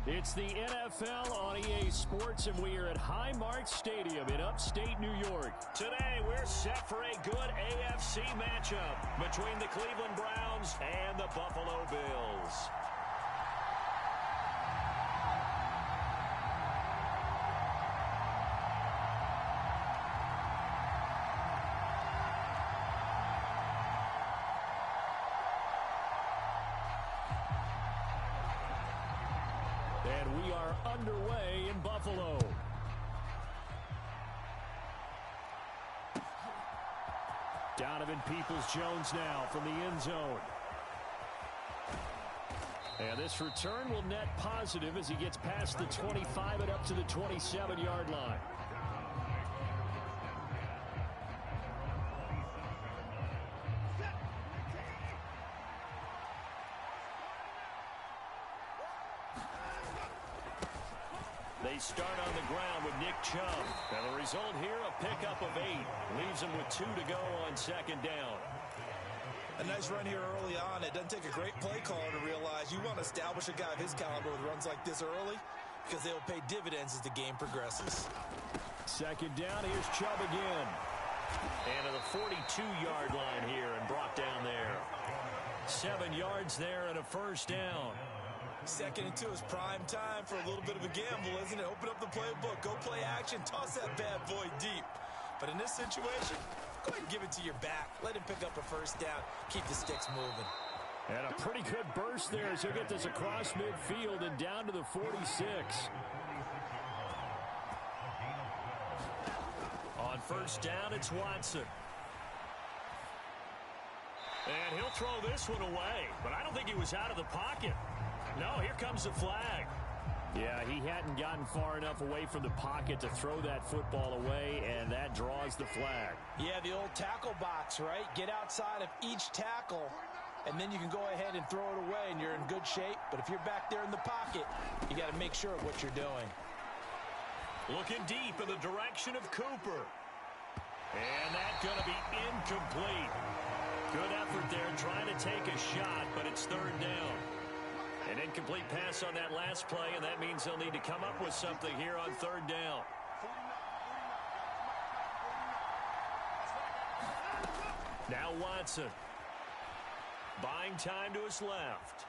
It's the NFL on EA Sports, and we are at Highmark Stadium in upstate New York. Today, we're set for a good AFC matchup between the Cleveland Browns and the Buffalo Bills. And we are underway in Buffalo. Donovan Peoples-Jones now from the end zone. And this return will net positive as he gets past the 25 and up to the 27-yard line. They start on the ground with Nick Chubb. And the result here, a pickup of 8. Leaves him with 2 to go on second down. A nice run here early on. It doesn't take a great play caller to realize you want to establish a guy of his caliber with runs like this early because they'll pay dividends as the game progresses. Second down, here's Chubb again. And to the 42-yard line here and brought down there. 7 yards there and a first down. Second and 2 is prime time for a little bit of a gamble, isn't it? Open up the playbook, go play action, toss that bad boy deep. But in this situation, go ahead and give it to your back. Let him pick up a first down. Keep the sticks moving. And a pretty good burst there as he'll get this across midfield and down to the 46. On first down, it's Watson. And he'll throw this one away, but I don't think he was out of the pocket. No, here comes the flag. Yeah, he hadn't gotten far enough away from the pocket to throw that football away, and that draws the flag. Yeah, the old tackle box, right? Get outside of each tackle, and then you can go ahead and throw it away, and you're in good shape. But if you're back there in the pocket, you got to make sure of what you're doing. Looking deep in the direction of Cooper. And that's going to be incomplete. Good effort there trying to take a shot, but it's third down. An incomplete pass on that last play, and that means they'll need to come up with something here on third down. Now Watson. Buying time to his left.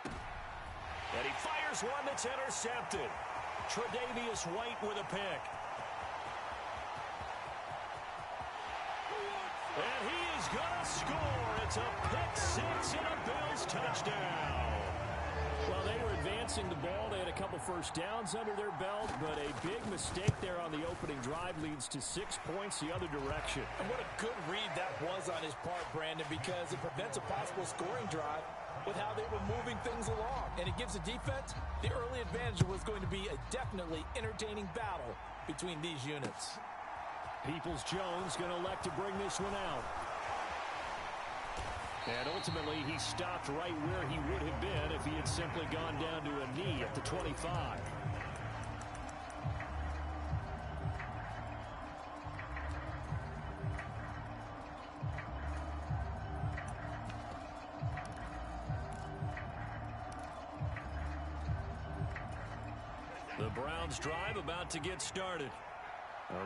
And he fires one that's intercepted. Tre'Davious White with a pick. And he is going to score. It's a pick six and a Bills touchdown. Well, they were advancing the ball. They had a couple first downs under their belt, but a big mistake there on the opening drive leads to 6 points the other direction. And what a good read that was on his part, Brandon, because it prevents a possible scoring drive with how they were moving things along. And it gives the defense the early advantage. Was going to be a definitely entertaining battle between these units. Peoples-Jones going to elect to bring this one out. And ultimately, he stopped right where he would have been if he had simply gone down to a knee at the 25. The Browns drive about to get started.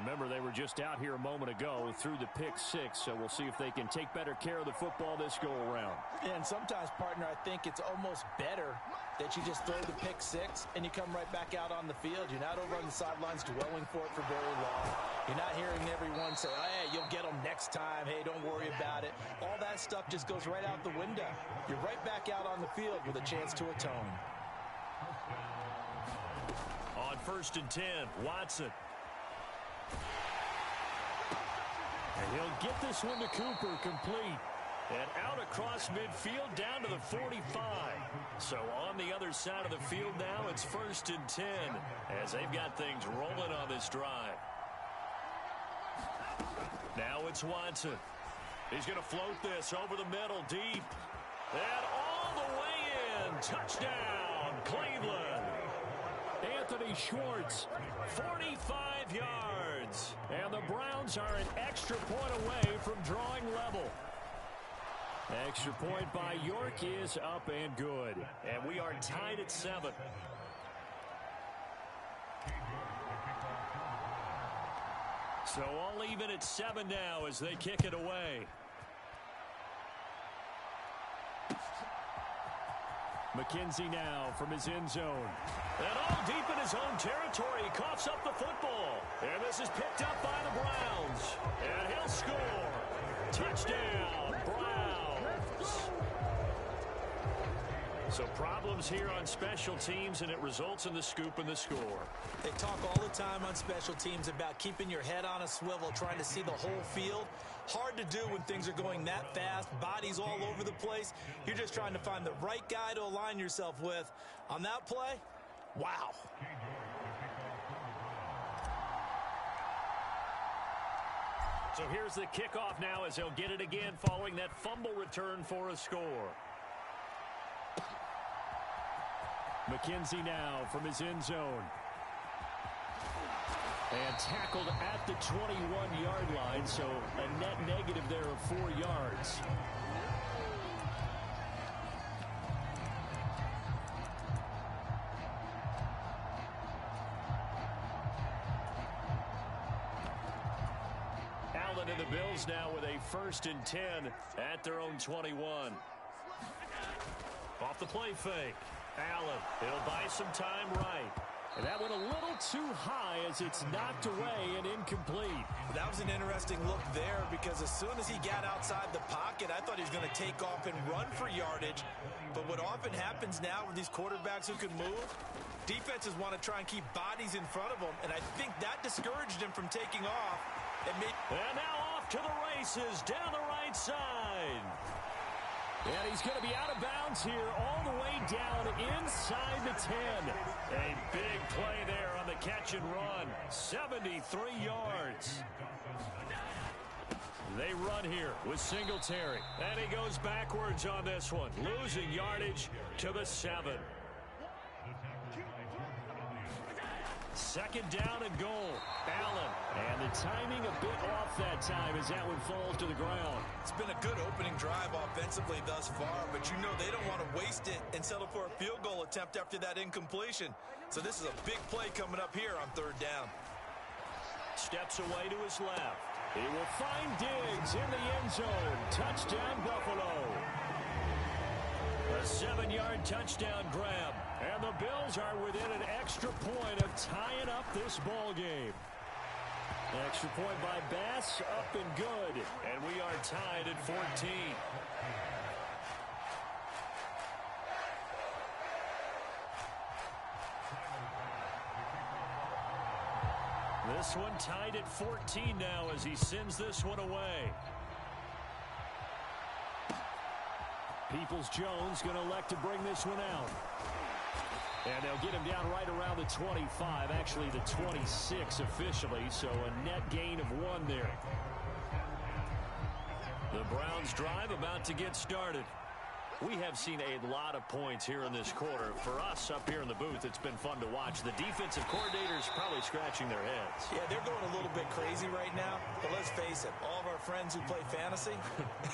Remember, they were just out here a moment ago through the pick six, so we'll see if they can take better care of the football this go-around. And sometimes, partner, I think it's almost better that you just throw the pick six and you come right back out on the field. You're not over on the sidelines dwelling for it for very long. You're not hearing everyone say, hey, you'll get them next time. Hey, don't worry about it. All that stuff just goes right out the window. You're right back out on the field with a chance to atone. On 1st and 10, Watson. And he'll get this one to Cooper complete. And out across midfield down to the 45. So on the other side of the field now, it's 1st and 10 as they've got things rolling on this drive. Now it's Watson. He's going to float this over the middle deep. And all the way in. Touchdown, Cleveland. Anthony Schwartz, 45 yards. And the Browns are an extra point away from drawing level. A Extra point by York is up and good. And we are tied at 7. So all even at 7 now as they kick it away. McKenzie now from his end zone. And all deep in his own territory. He coughs up the football. And this is picked up by the Browns. And he'll score. Touchdown, Browns. So problems here on special teams, and it results in the scoop and the score. They talk all the time on special teams about keeping your head on a swivel, trying to see the whole field. Hard to do when things are going that fast, bodies all over the place. You're just trying to find the right guy to align yourself with. On that play, wow. So here's the kickoff now as they'll get it again following that fumble return for a score. McKenzie now from his end zone. And tackled at the 21-yard line, so a net negative there of 4 yards. Allen and the Bills now with a 1st and 10 at their own 21. Off the play fake. Allen, he'll buy some time right. And that went a little too high as it's knocked away and incomplete. That was an interesting look there because as soon as he got outside the pocket, I thought he was going to take off and run for yardage. But what often happens now with these quarterbacks who can move, defenses want to try and keep bodies in front of them, and I think that discouraged him from taking off. And now off to the races down the right side. And he's going to be out of bounds here all the way down inside the 10. A big play there on the catch and run. 73 yards. They run here with Singletary. And he goes backwards on this one. Losing yardage to the 7. 2nd down and goal. Allen. And the timing a bit off that time as that one falls to the ground. It's been a good opening drive offensively thus far, but you know they don't want to waste it and settle for a field goal attempt after that incompletion. So this is a big play coming up here on 3rd down. Steps away to his left. He will find Diggs in the end zone. Touchdown, Buffalo. A 7-yard touchdown grab. And the Bills are within an extra point of tying up this ball game. Extra point by Bass, up and good. And we are tied at 14. This one tied at 14 now as he sends this one away. Peoples-Jones going to elect to bring this one out. And they'll get him down right around the 25, actually the 26 officially, so a net gain of 1 there. The Browns drive about to get started. We have seen a lot of points here in this quarter. For us up here in the booth, it's been fun to watch. The defensive coordinators probably scratching their heads. Yeah, they're going a little bit crazy right now. But let's face it, all of our friends who play fantasy,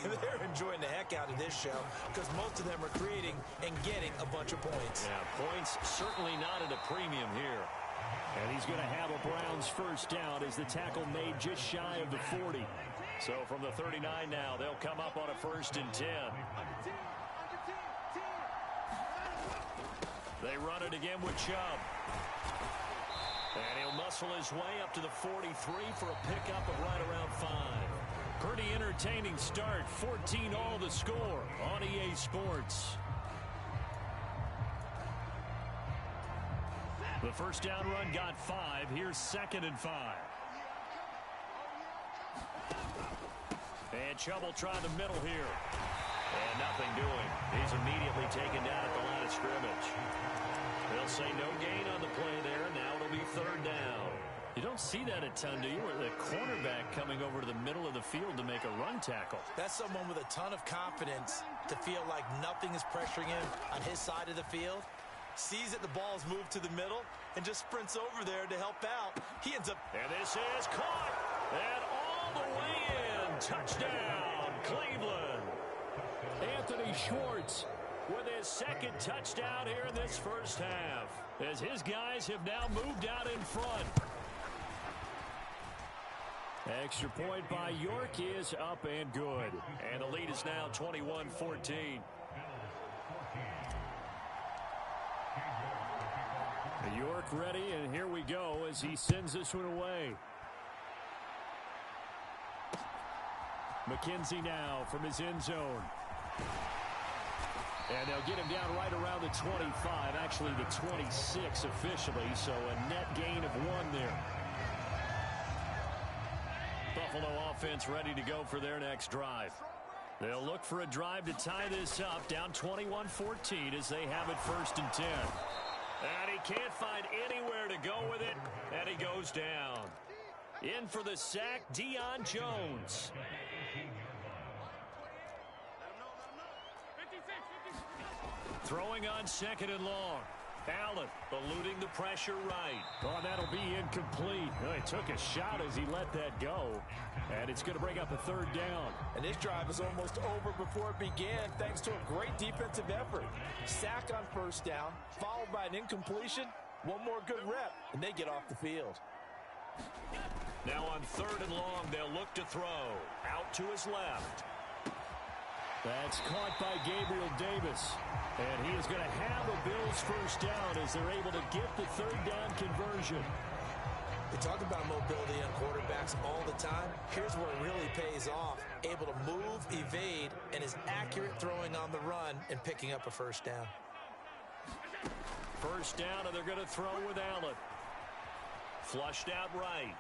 they're enjoying the heck out of this show because most of them are creating and getting a bunch of points. Yeah, points certainly not at a premium here. And he's going to have a Browns 1st down as the tackle made just shy of the 40. So from the 39 now, they'll come up on a 1st and 10. They run it again with Chubb. And he'll muscle his way up to the 43 for a pickup of right around 5. Pretty entertaining start. 14 all the score on EA Sports. The 1st down run got 5. Here's 2nd and 5. And Chubb will try the middle here. And nothing doing. He's immediately taken down at the line of scrimmage. They'll say no gain on the play there. Now it'll be 3rd down. You don't see that a ton, do you? Where the cornerback coming over to the middle of the field to make a run tackle. That's someone with a ton of confidence to feel like nothing is pressuring him on his side of the field. Sees that the ball's moved to the middle and just sprints over there to help out. He ends up... And this is caught. And all the way in. Touchdown, Cleveland. And Schwartz with his second touchdown here in this first half, as his guys have now moved out in front. Extra point by York is up and good. And the lead is now 21-14. York ready, and here we go as he sends this one away. McKenzie now from his end zone. And they'll get him down right around the 25, actually the 26 officially, so a net gain of 1 there. Buffalo offense ready to go for their next drive. They'll look for a drive to tie this up, down 21-14 as they have it 1st and 10. And he can't find anywhere to go with it, and he goes down. In for the sack, Deion Jones. Throwing on 2nd and long. Allen eluding the pressure right. Oh, that'll be incomplete. Oh, he took a shot as he let that go. And it's going to bring up a 3rd down. And this drive is almost over before it began thanks to a great defensive effort. Sack on 1st down, followed by an incompletion. One more good rep, and they get off the field. Now on 3rd and long, they'll look to throw. Out to his left. That's caught by Gabriel Davis. And he is going to have a Bills 1st down as they're able to get the 3rd down conversion. They talk about mobility on quarterbacks all the time. Here's where it really pays off. Able to move, evade, and is accurate throwing on the run and picking up a 1st down. 1st down, and they're going to throw with Allen. Flushed out right.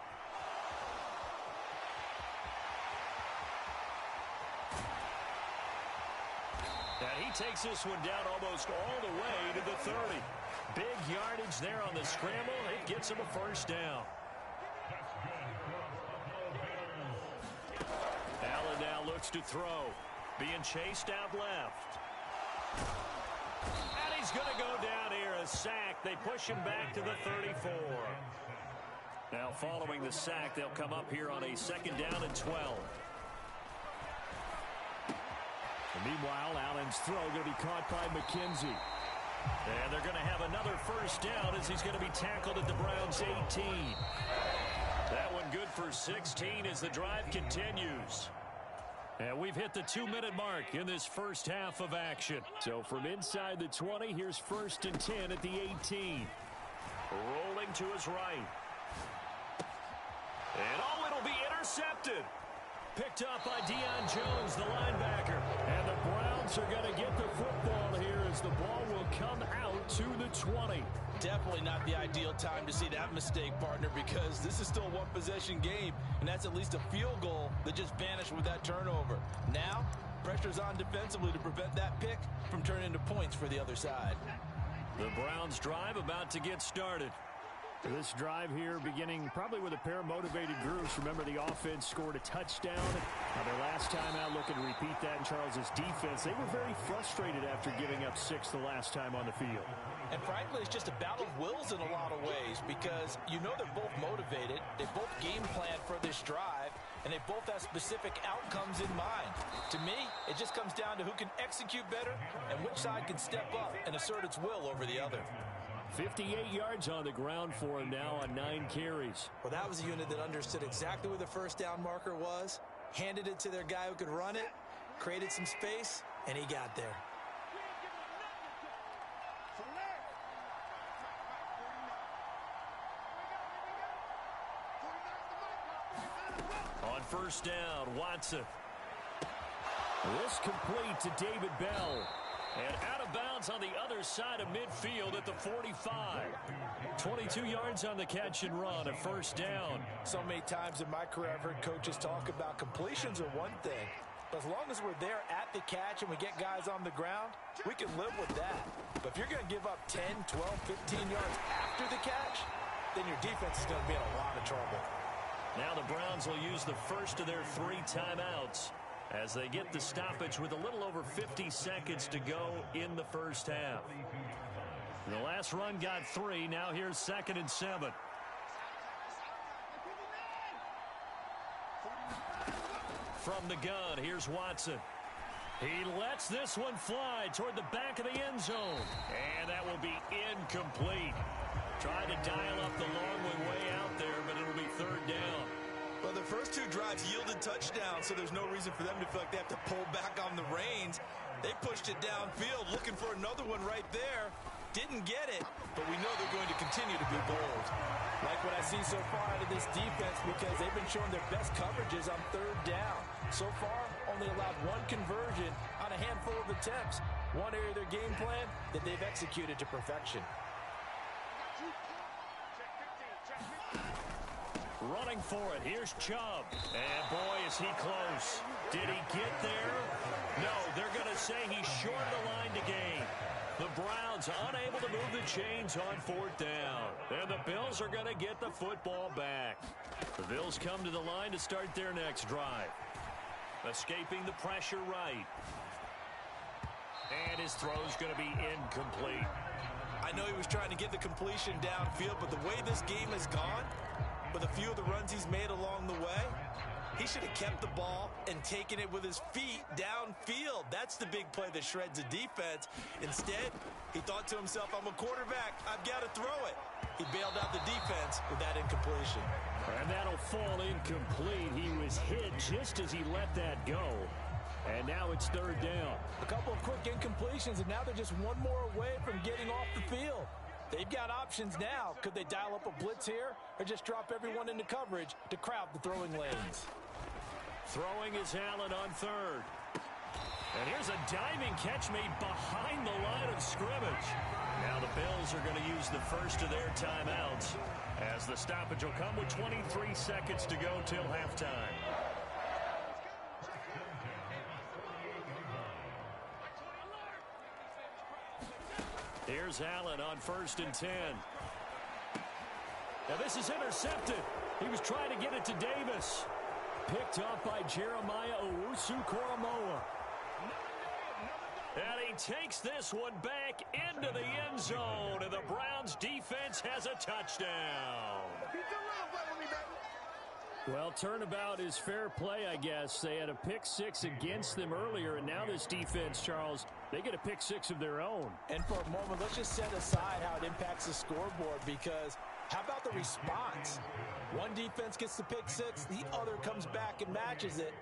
And he takes this one down almost all the way to the 30. Big yardage there on the scramble. It gets him a 1st down. Allen now looks to throw. Being chased out left. And he's going to go down here. A sack. They push him back to the 34. Now following the sack, they'll come up here on a 2nd down and 12. And meanwhile, Allen's throw going to be caught by McKenzie. And they're going to have another 1st down as he's going to be tackled at the Browns' 18. That one good for 16 as the drive continues. And we've hit the 2-minute mark in this first half of action. So from inside the 20, here's 1st and 10 at the 18. Rolling to his right. And oh, it'll be intercepted. Picked up by Deion Jones, the linebacker. And the Browns are going to get the football here as the ball will come out to the 20. Definitely not the ideal time to see that mistake, partner, because this is still a one-possession game, and that's at least a field goal that just vanished with that turnover. Now, pressure's on defensively to prevent that pick from turning into points for the other side. The Browns drive about to get started. This drive here beginning probably with a pair of motivated groups. Remember, the offense scored a touchdown. Their last time out, looking to repeat that in Charles's defense. They were very frustrated after giving up 6 the last time on the field. And frankly, it's just a battle of wills in a lot of ways because you know they're both motivated. They both game plan for this drive, and they both have specific outcomes in mind. To me, it just comes down to who can execute better and which side can step up and assert its will over the other. 58 yards on the ground for him now on 9 carries. Well, that was a unit that understood exactly where the 1st down marker was, handed it to their guy who could run it, created some space, and he got there. On 1st down, Watson. This complete to David Bell. And out of bounds on the other side of midfield at the 45. 22 yards on the catch and run, a 1st down. So many times in my career I've heard coaches talk about completions are one thing. But as long as we're there at the catch and we get guys on the ground, we can live with that. But if you're going to give up 10, 12, 15 yards after the catch, then your defense is going to be in a lot of trouble. Now the Browns will use the first of their 3 timeouts as they get the stoppage with a little over 50 seconds to go in the first half. The last run got 3. Now here's 2nd and 7. From the gun, here's Watson. He lets this one fly toward the back of the end zone. And that will be incomplete. Trying to dial up the long way out there, but it'll be third down. Well, the first two drives yielded touchdowns, so there's no reason for them to feel like they have to pull back on the reins. They pushed it downfield, looking for another one right there. Didn't get it, but we know they're going to continue to be bold. Like what I see so far out of this defense, because they've been showing their best coverages on third down. So far, only allowed one conversion on a handful of attempts. One area of their game plan that they've executed to perfection. Running for it. Here's Chubb. And boy, is he close. Did he get there? No, they're going to say he's short of the line to gain. The Browns unable to move the chains on fourth down. And the Bills are going to get the football back. The Bills come to the line to start their next drive. Escaping the pressure right. And his throw's going to be incomplete. I know he was trying to get the completion downfield, but the way this game has gone, with a few of the runs he's made along the way, he should have kept the ball and taken it with his feet downfield. That's the big play that shreds a defense. Instead, he thought to himself, I'm a quarterback, I've got to throw it. He bailed out the defense with that incompletion. And that'll fall incomplete. He was hit just as he let that go. And now it's third down. A couple of quick incompletions, and now they're just one more away from getting off the field. They've got options now. Could they dial up a blitz here or just drop everyone into coverage to crowd the throwing lanes? Throwing is Allen on third. And here's a diving catch made behind the line of scrimmage. Now the Bills are going to use the first of their timeouts as the stoppage will come with 23 seconds to go till halftime. Here's Allen on 1st and 10. Now this is intercepted. He was trying to get it to Davis. Picked up by Jeremiah Owusu-Koramoah. And he takes this one back into the end zone. And the Browns defense has a touchdown. Well, turnabout is fair play, I guess. They had a pick six against them earlier, and now this defense, Charles, they get a pick six of their own. And for a moment, let's just set aside how it impacts the scoreboard, because how about the response? One defense gets the pick six, the other comes back and matches it.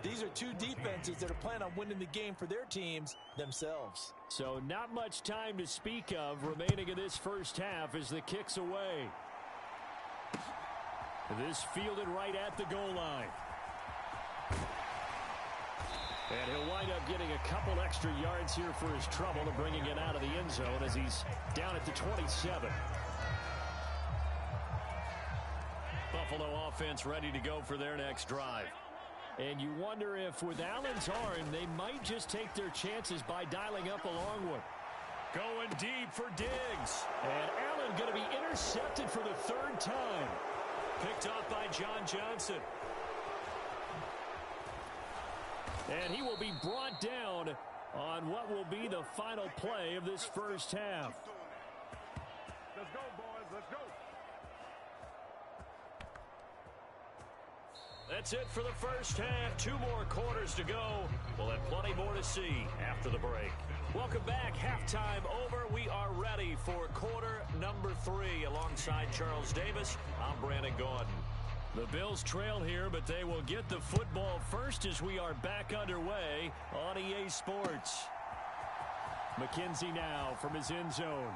These are two defenses that are planning on winning the game for their teams themselves. So not much time to speak of remaining in this first half as the kick's away. This fielded right at the goal line. And he'll wind up getting a couple extra yards here for his trouble and bringing it out of the end zone as he's down at the 27. Buffalo offense ready to go for their next drive. And you wonder if with Allen's arm, they might just take their chances by dialing up a long one. Going deep for Diggs. And Allen going to be intercepted for the third time. Picked off by John Johnson. And he will be brought down on what will be the final play of this first half. Let's go, boys. Let's go. That's it for the first half. 2 more quarters to go. We'll have plenty more to see after the break. Welcome back. Halftime over. We are ready for quarter number 3 alongside Charles Davis. I'm Brandon Gaudin. The Bills trail here, but they will get the football first as we are back underway on EA Sports. McKenzie now from his end zone.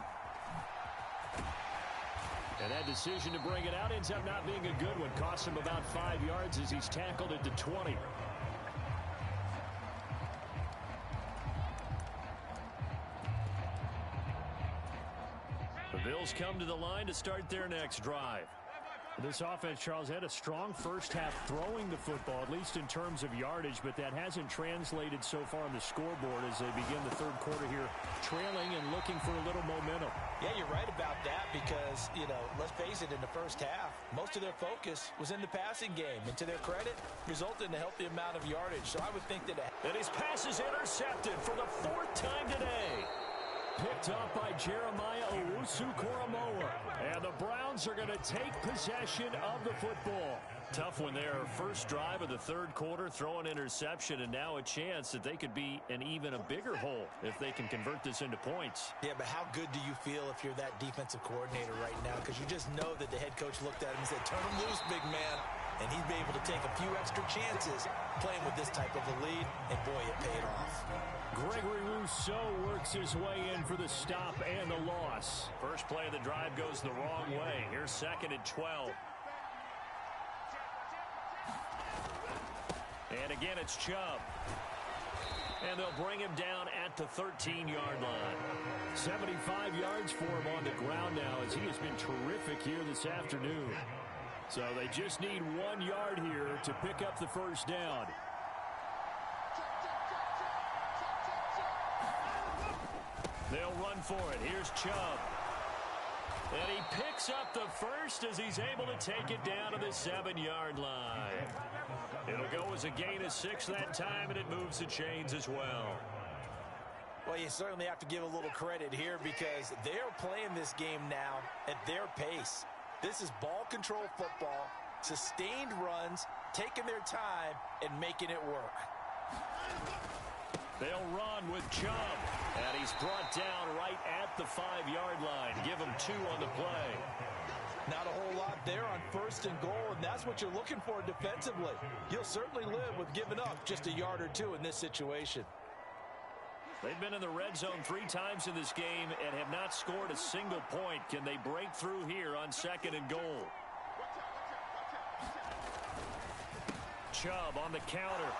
And that decision to bring it out ends up not being a good one. Costs him about 5 yards as he's tackled at the 20. The Bills come to the line to start their next drive. This offense, Charles, had a strong first half throwing the football, at least in terms of yardage, but that hasn't translated so far on the scoreboard as they begin the third quarter here, trailing and looking for a little momentum. Yeah, you're right about that because, let's face it, in the first half, most of their focus was in the passing game. And to their credit, resulted in a healthy amount of yardage. So I would think that... And his pass is intercepted for the 4th time today. Picked up by Jeremiah Owusu-Koramoah. And the Browns are going to take possession of the football. Tough one there. First drive of the third quarter, throw an interception, and now a chance that they could be in even a bigger hole if they can convert this into points. Yeah, but how good do you feel if you're that defensive coordinator right now? Because you just know that the head coach looked at him and said, turn him loose, big man. And he'd be able to take a few extra chances playing with this type of a lead, and boy, it paid off. Gregory Rousseau works his way in for the stop and the loss. First play of the drive goes the wrong way. Here's 2nd and 12. And again, it's Chubb. And they'll bring him down at the 13-yard line. 75 yards for him on the ground now as he has been terrific here this afternoon. So they just need 1 yard here to pick up the first down. They'll run for it. Here's Chubb. And he picks up the first as he's able to take it down to the 7-yard line. It'll go as a gain of 6 that time, and it moves the chains as well. Well, you certainly have to give a little credit here because they're playing this game now at their pace. This is ball control football, sustained runs, taking their time, and making it work. They'll run with Chubb, and he's brought down right at the 5-yard line. Give him 2 on the play. Not a whole lot there on 1st and goal, and that's what you're looking for defensively. You'll certainly live with giving up just a yard or 2 in this situation. They've been in the red zone 3 times in this game and have not scored a single point. Can they break through here on 2nd and goal? Chubb on the counter.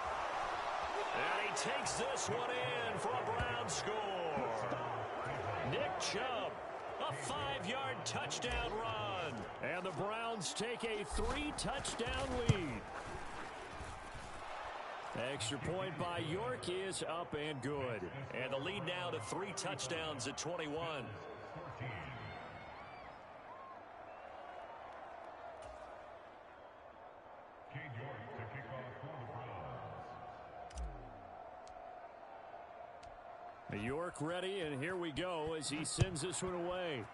And he takes this one in for a Brown score. Nick Chubb, a 5-yard touchdown run. And the Browns take a 3-touchdown lead. Extra point by York is up and good. And the lead now to 3 touchdowns at 21. York ready, and here we go as he sends this one away.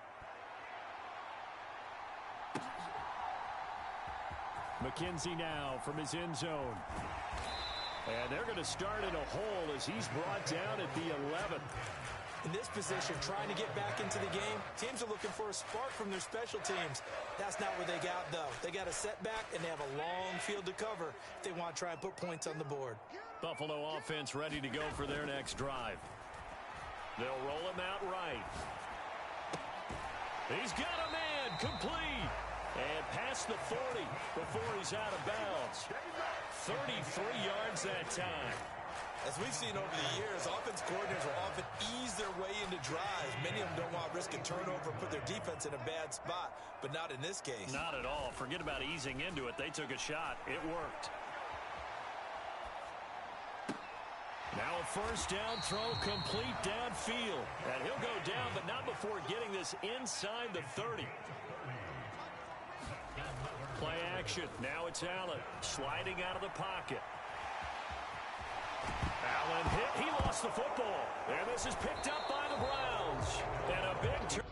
McKenzie now from his end zone. And they're going to start in a hole as he's brought down at the 11. In this position, trying to get back into the game, teams are looking for a spark from their special teams. That's not what they got, though. They got a setback, and they have a long field to cover if they want to try and put points on the board. Buffalo offense ready to go for their next drive. They'll roll him out right. He's got a man, complete. And past the 40 before he's out of bounds. 33 yards that time. As we've seen over the years, offense coordinators will often ease their way into drives. Many of them don't want to risk a turnover and put their defense in a bad spot, but not in this case. Not at all. Forget about easing into it. They took a shot. It worked. Now a first down throw complete downfield. And he'll go down, but not before getting this inside the 30. Play action. Now it's Allen sliding out of the pocket. Allen hit. He lost the football. And this is picked up by the Browns. And a big turn.